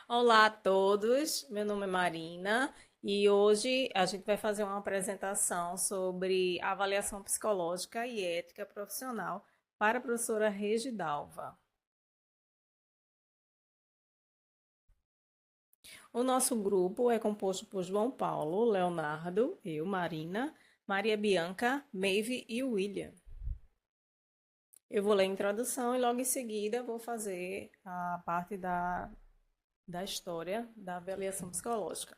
Olá a todos, meu nome é Marina e hoje a gente vai fazer uma apresentação sobre avaliação psicológica e ética profissional para a professora Regidalva. O nosso grupo é composto por João Paulo, Leonardo, eu, Marina, Maria Bianca, Maeve e William. Eu vou ler a introdução e logo em seguida vou fazer a parte da história da avaliação psicológica.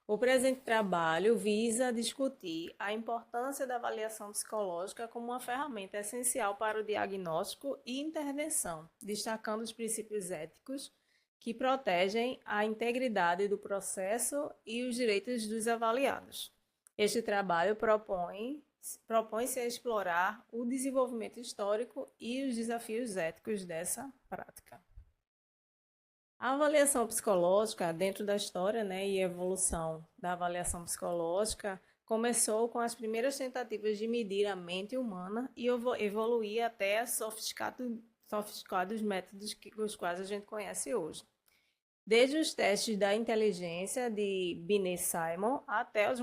O presente trabalho visa discutir a importância da avaliação psicológica como uma ferramenta essencial para o diagnóstico e intervenção, destacando os princípios éticos que protegem a integridade do processo e os direitos dos avaliados. Este trabalho propõe-se a explorar o desenvolvimento histórico e os desafios éticos dessa prática. A avaliação psicológica, dentro da história, né, e evolução da avaliação psicológica, começou com as primeiras tentativas de medir a mente humana e evoluir até sofisticados métodos os quais a gente conhece hoje. Desde os testes da inteligência de Binet-Simon até os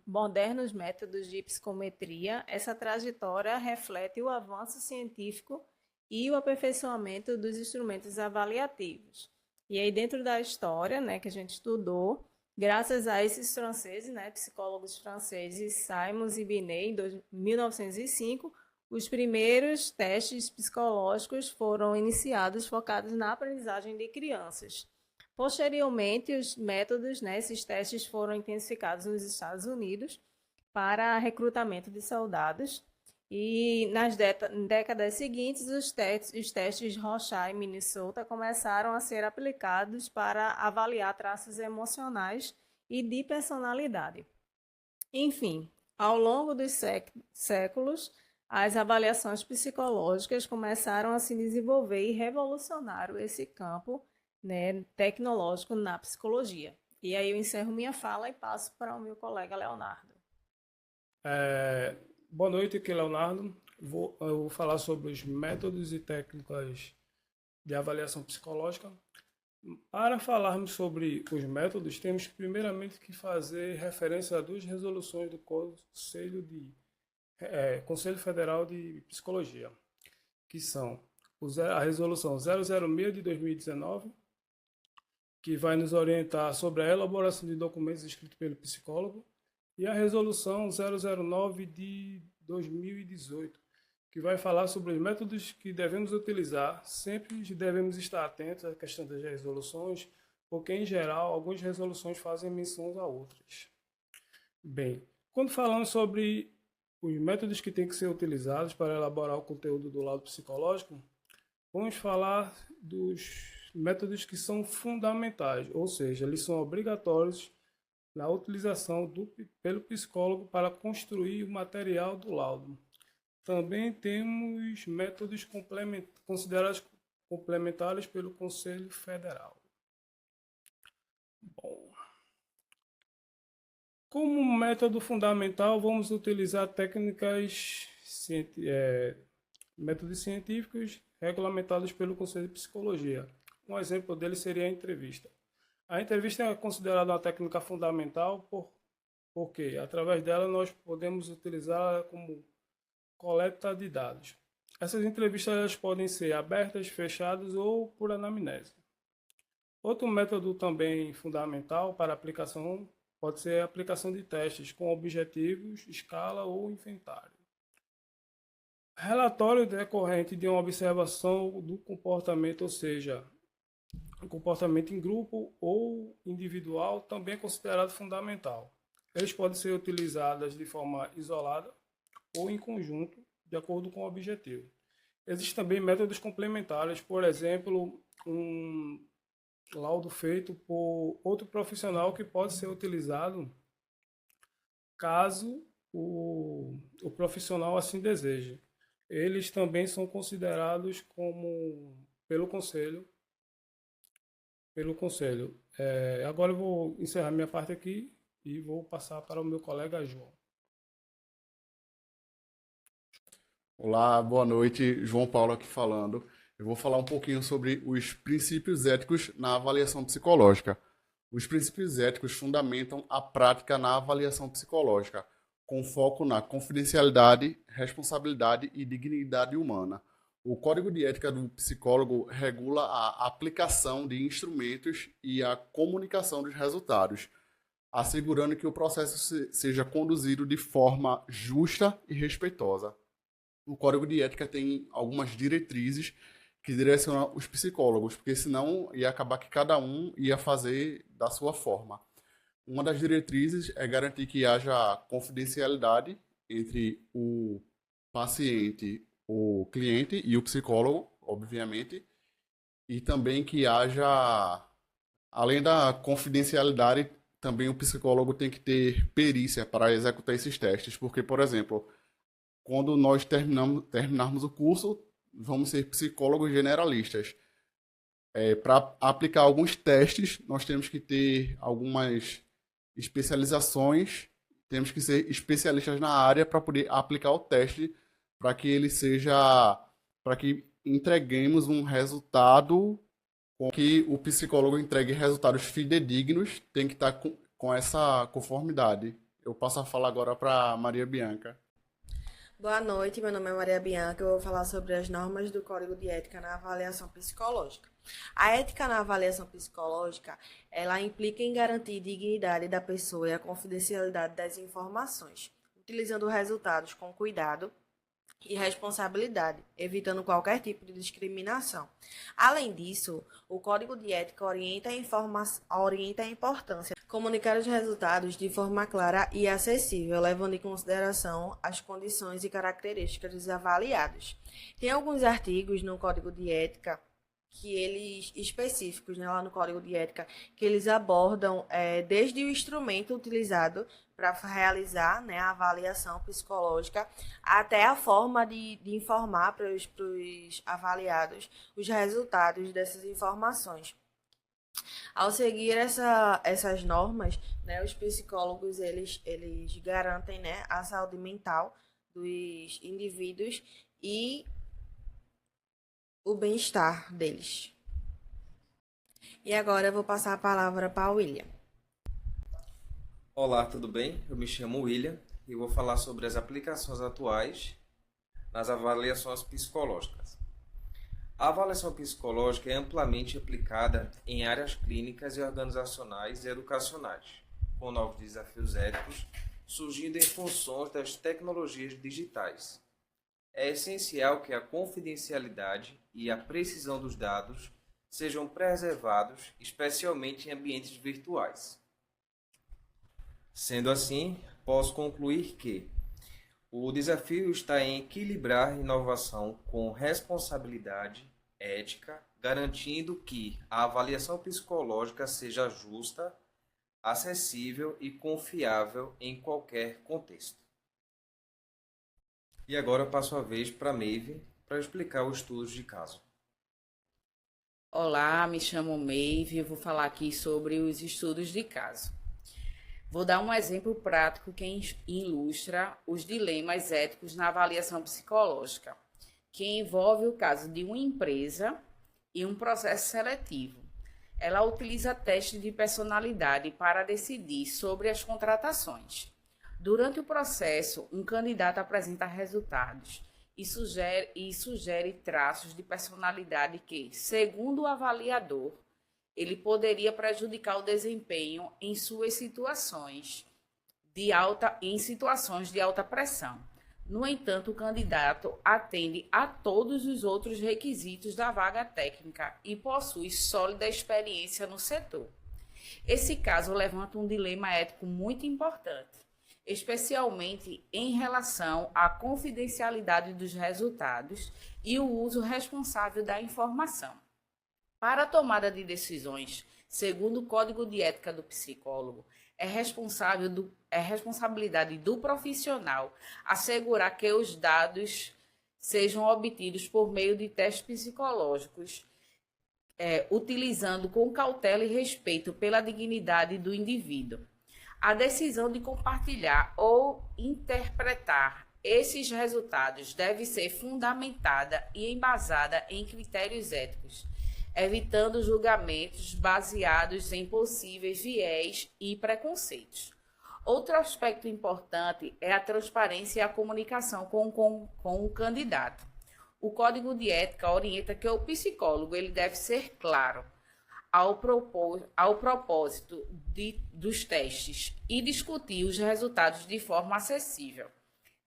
modernos métodos de psicometria, essa trajetória reflete o avanço científico e o aperfeiçoamento dos instrumentos avaliativos. E aí, dentro da história, né, que a gente estudou, graças a esses franceses, né, psicólogos franceses, Simons e Binet, em 1905, os primeiros testes psicológicos foram iniciados focados na aprendizagem de crianças. Posteriormente, os métodos, né, esses testes foram intensificados nos Estados Unidos para recrutamento de soldados. E nas décadas seguintes, os testes Rorschach e Minnesota começaram a ser aplicados para avaliar traços emocionais e de personalidade. Enfim, ao longo dos séculos, as avaliações psicológicas começaram a se desenvolver e revolucionaram esse campo, né, tecnológico na psicologia. E aí eu encerro minha fala e passo para o meu colega Leonardo. Boa noite, aqui é Leonardo. Eu vou falar sobre os métodos e técnicas de avaliação psicológica. Para falarmos sobre os métodos, temos primeiramente que fazer referência a duas resoluções do Conselho Federal de Psicologia, que são a resolução 006 de 2019, que vai nos orientar sobre a elaboração de documentos escritos pelo psicólogo, e a resolução 009 de 2018, que vai falar sobre os métodos que devemos utilizar. Sempre devemos estar atentos à questão das resoluções, porque, em geral, algumas resoluções fazem menção a outras. Bem, quando falamos sobre os métodos que têm que ser utilizados para elaborar o conteúdo do lado psicológico, vamos falar dos métodos que são fundamentais, ou seja, eles são obrigatórios na utilização pelo psicólogo para construir o material do laudo. Também temos métodos considerados complementares pelo Conselho Federal. Bom, como método fundamental, vamos utilizar métodos científicos regulamentados pelo Conselho de Psicologia. Um exemplo dele seria a entrevista. A entrevista é considerada uma técnica fundamental porque, através dela, nós podemos utilizá-la como coleta de dados. Essas entrevistas podem ser abertas, fechadas ou por anamnese. Outro método também fundamental para aplicação pode ser a aplicação de testes com objetivos, escala ou inventário. Relatório decorrente de uma observação do comportamento, ou seja, o comportamento em grupo ou individual, também é considerado fundamental. Eles podem ser utilizados de forma isolada ou em conjunto, de acordo com o objetivo. Existem também métodos complementares, por exemplo, um laudo feito por outro profissional que pode ser utilizado caso o profissional assim deseje. Eles também são considerados como pelo conselho. Agora eu vou encerrar minha parte aqui e vou passar para o meu colega João. Olá, boa noite. João Paulo aqui falando. Eu vou falar um pouquinho sobre os princípios éticos na avaliação psicológica. Os princípios éticos fundamentam a prática na avaliação psicológica, com foco na confidencialidade, responsabilidade e dignidade humana. O Código de Ética do Psicólogo regula a aplicação de instrumentos e a comunicação dos resultados, assegurando que o processo seja conduzido de forma justa e respeitosa. O Código de Ética tem algumas diretrizes que direcionam os psicólogos, porque senão ia acabar que cada um ia fazer da sua forma. Uma das diretrizes é garantir que haja confidencialidade entre o paciente, o cliente e o psicólogo, obviamente, e também que haja, além da confidencialidade, também o psicólogo tem que ter perícia para executar esses testes, porque, por exemplo, quando nós terminarmos o curso, vamos ser psicólogos generalistas. Para aplicar alguns testes, nós temos que ter algumas especializações, temos que ser especialistas na área para poder aplicar o teste, para que ele seja, para que entreguemos um resultado, com que o psicólogo entregue resultados fidedignos, tem que estar com essa conformidade. Eu passo a falar agora para Maria Bianca. Boa noite, meu nome é Maria Bianca. Eu vou falar sobre as normas do Código de Ética na avaliação psicológica. A ética na avaliação psicológica, ela implica em garantir a dignidade da pessoa e a confidencialidade das informações, utilizando resultados com cuidado e responsabilidade, evitando qualquer tipo de discriminação. Além disso, o Código de Ética orienta a importância de comunicar os resultados de forma clara e acessível, levando em consideração as condições e características dos avaliados. Tem alguns artigos no Código de Ética específicos, né, lá no Código de Ética, que eles abordam desde o instrumento utilizado para realizar, né, a avaliação psicológica, até a forma de informar para os avaliados os resultados dessas informações. Ao seguir essas normas, né, os psicólogos eles garantem, né, a saúde mental dos indivíduos e o bem-estar deles. E agora eu vou passar a palavra para o William. Olá, tudo bem? Eu me chamo William e vou falar sobre as aplicações atuais nas avaliações psicológicas. A avaliação psicológica é amplamente aplicada em áreas clínicas e organizacionais e educacionais, com novos desafios éticos surgindo em função das tecnologias digitais. É essencial que a confidencialidade e a precisão dos dados sejam preservados, especialmente em ambientes virtuais. Sendo assim, posso concluir que o desafio está em equilibrar inovação com responsabilidade ética, garantindo que a avaliação psicológica seja justa, acessível e confiável em qualquer contexto. E agora eu passo a vez para a Maeve para explicar os estudos de caso. Olá, me chamo Maeve e vou falar aqui sobre os estudos de caso. Vou dar um exemplo prático que ilustra os dilemas éticos na avaliação psicológica, que envolve o caso de uma empresa e um processo seletivo. Ela utiliza testes de personalidade para decidir sobre as contratações. Durante o processo, um candidato apresenta resultados e sugere traços de personalidade que, segundo o avaliador, ele poderia prejudicar o desempenho em situações de alta pressão. No entanto, o candidato atende a todos os outros requisitos da vaga técnica e possui sólida experiência no setor. Esse caso levanta um dilema ético muito importante, especialmente em relação à confidencialidade dos resultados e o uso responsável da informação. Para a tomada de decisões, segundo o Código de Ética do Psicólogo, é responsabilidade do profissional assegurar que os dados sejam obtidos por meio de testes psicológicos, utilizando com cautela e respeito pela dignidade do indivíduo. A decisão de compartilhar ou interpretar esses resultados devem ser fundamentada e embasada em critérios éticos, evitando julgamentos baseados em possíveis viés e preconceitos. Outro aspecto importante é a transparência e a comunicação com o candidato. O Código de Ética orienta que o psicólogo ele deve ser claro ao propósito dos testes e discutir os resultados de forma acessível.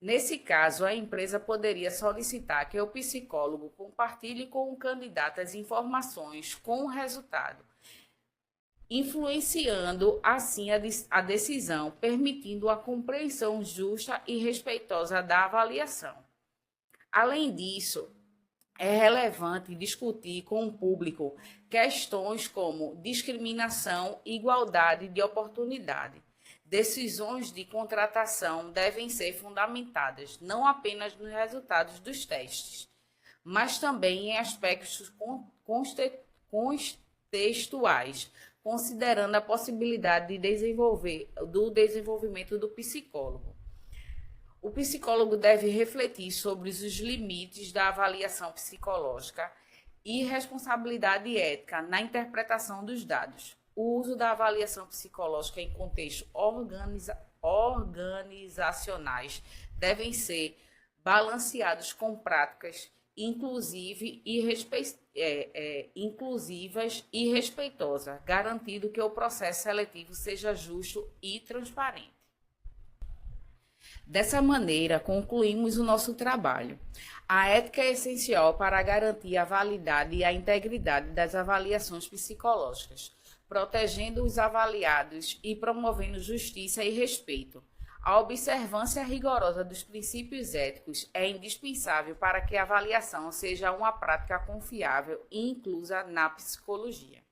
Nesse caso, a empresa poderia solicitar que o psicólogo compartilhe com o candidato as informações com o resultado, influenciando assim a decisão, permitindo a compreensão justa e respeitosa da avaliação. Além disso, é relevante discutir com o público questões como discriminação e igualdade de oportunidade. Decisões de contratação devem ser fundamentadas não apenas nos resultados dos testes, mas também em aspectos contextuais, considerando a possibilidade do desenvolvimento do psicólogo. O psicólogo deve refletir sobre os limites da avaliação psicológica e responsabilidade ética na interpretação dos dados. O uso da avaliação psicológica em contextos organizacionais devem ser balanceados com práticas inclusivas e respeitosas, garantindo que o processo seletivo seja justo e transparente. Dessa maneira, concluímos o nosso trabalho. A ética é essencial para garantir a validade e a integridade das avaliações psicológicas, protegendo os avaliados e promovendo justiça e respeito. A observância rigorosa dos princípios éticos é indispensável para que a avaliação seja uma prática confiável e inclusa na psicologia.